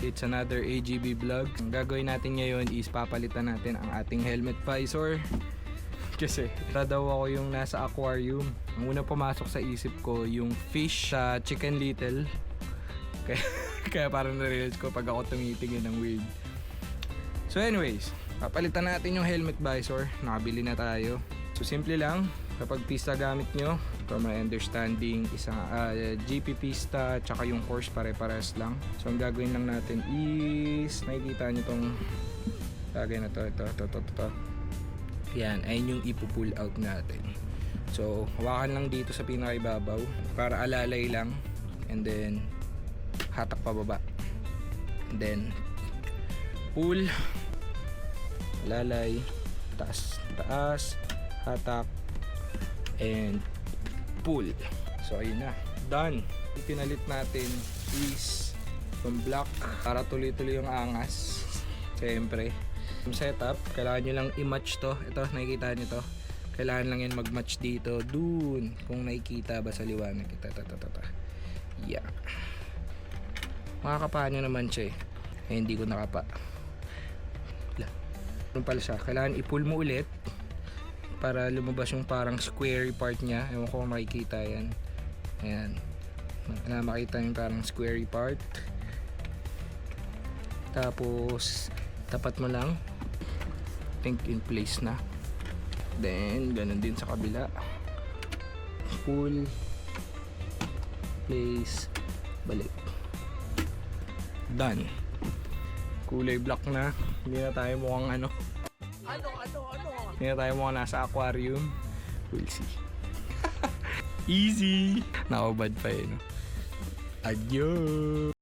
It's another AGB vlog. Ang gagawin natin ngayon is papalitan natin ang ating helmet visor. Kasi daw ako yung nasa aquarium. Ang unang pumasok sa isip ko yung fish sa Chicken Little. Kaya parang na-realize ko pag ako tumitingin ng weird. So anyways, papalitan natin yung helmet visor. Nakabili na tayo. So simple lang. Kapag pista gamit nyo, from my understanding, isang GP pista tsaka yung course pare-pares lang. So ang gagawin lang natin is, nakikita nyo tong lagay na to. Yan, ayun yung ipo-pull out natin. So hawakan lang dito sa pinakaibabaw para alalay lang, and then hatak pababa, and then pull, alalay, taas, hatak, and pull. So ayun na, done. Pinalit natin is yung block para tuloy-tuloy yung angas. Siyempre yung setup, kailangan nyo lang i-match to. Ito, nakikita nyo to, kailangan lang yan mag-match dito, dun, kung nakikita ba sa liwanag. Yeah, makakapa nyo naman siya eh. Hindi ko nakapa. Ano pala siya, kailangan i-pull mo ulit para lumabas yung parang square part niya. Ewan ko kung makikita yan. Ayan, na makita yung parang square part. Tapos tapat mo lang, think in place na. Then ganun din sa kabila, pull, place, balik. Done. Kulay black na. Hindi na tayo mukhang ano. Hindi na tayo mukhang nasa aquarium. We'll see. Easy. Nakabad pa eh, no? Adios.